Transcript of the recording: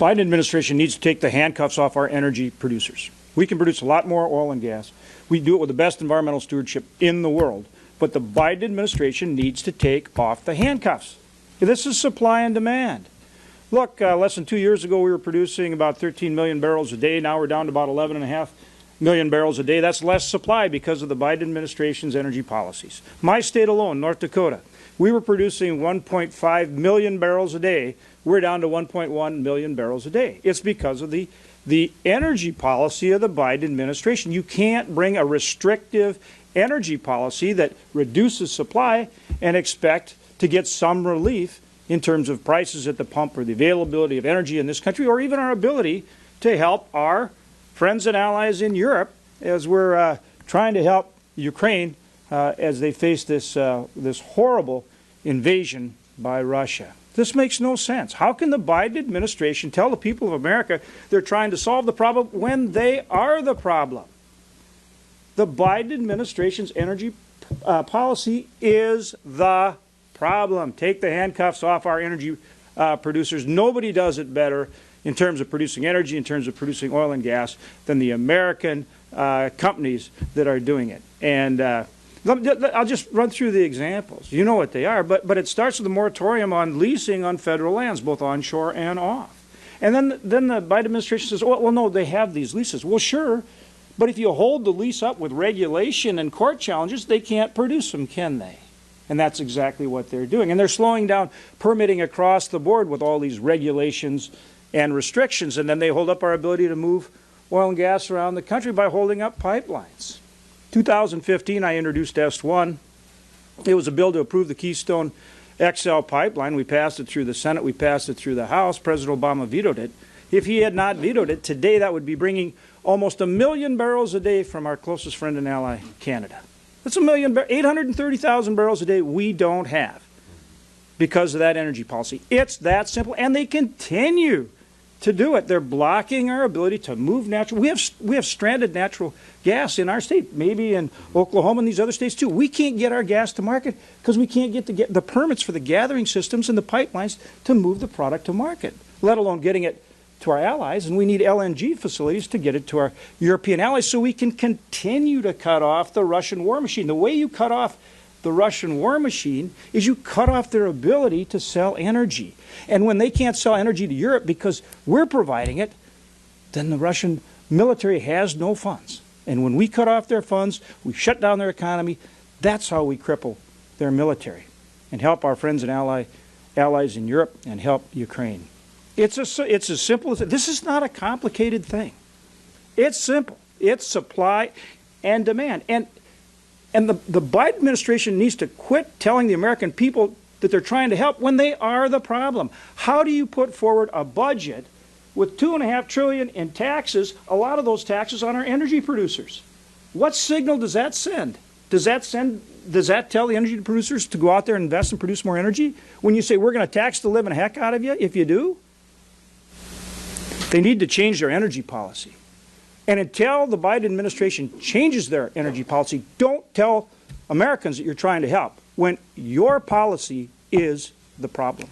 Biden administration needs to take the handcuffs off our energy producers. We can produce a lot more oil and gas. We do it with the best environmental stewardship in the world. But the Biden administration needs to take off the handcuffs. This is supply and demand. Look, less than 2 years ago, we were producing about 13 million barrels a day. Now we're down to about 11.5 million barrels a day. That's less supply because of the Biden administration's energy policies. My state alone, North Dakota, we were producing 1.5 million barrels a day. We're down to 1.1 million barrels a day. It's because of the energy policy of the Biden administration. You can't bring a restrictive energy policy that reduces supply and expect to get some relief in terms of prices at the pump or the availability of energy in this country, or even our ability to help our friends and allies in Europe as we're trying to help Ukraine as they face this horrible invasion by Russia. This makes no sense. How can the Biden administration tell the people of America they're trying to solve the problem when they are the problem? The Biden administration's energy policy is the problem. Take the handcuffs off our energy producers. Nobody does it better in terms of producing energy, in terms of producing oil and gas, than the American companies that are doing it. And I'll just run through the examples. You know what they are, but it starts with a moratorium on leasing on federal lands, both onshore and off. And then the Biden administration says, oh, well, no, they have these leases. Well, sure, but if you hold the lease up with regulation and court challenges, they can't produce them, can they? And that's exactly what they're doing. And they're slowing down permitting across the board with all these regulations and restrictions. And then they hold up our ability to move oil and gas around the country by holding up pipelines. 2015, I introduced S1. It was a bill to approve the Keystone XL pipeline. We passed it through the Senate. We passed it through the House. President Obama vetoed it. If he had not vetoed it, today that would be bringing almost 1 million barrels a day from our closest friend and ally, Canada. That's 830,000 barrels a day we don't have because of that energy policy. It's that simple, and they continue to do it. They're blocking our ability to move natural. We have stranded natural gas in our state, maybe in Oklahoma and these other states too. We can't get our gas to market because we can't get the permits for the gathering systems and the pipelines to move the product to market, let alone getting it to our allies. And we need LNG facilities to get it to our European allies so we can continue to cut off the Russian war machine. The way you cut off the Russian war machine is you cut off their ability to sell energy. And when they can't sell energy to Europe because we're providing it, then the Russian military has no funds. And when we cut off their funds, we shut down their economy. That's how we cripple their military and help our friends and allies in Europe and help Ukraine. It's as simple as that. This is not a complicated thing. It's simple. It's supply and demand. And the Biden administration needs to quit telling the American people that they're trying to help when they are the problem. How do you put forward a budget with $2.5 trillion in taxes, a lot of those taxes on our energy producers? What signal does that send? Does that tell the energy producers to go out there and invest and produce more energy? When you say we're going to tax the living heck out of you if you do? They need to change their energy policy. And until the Biden administration changes their energy policy, don't tell Americans that you're trying to help when your policy is the problem.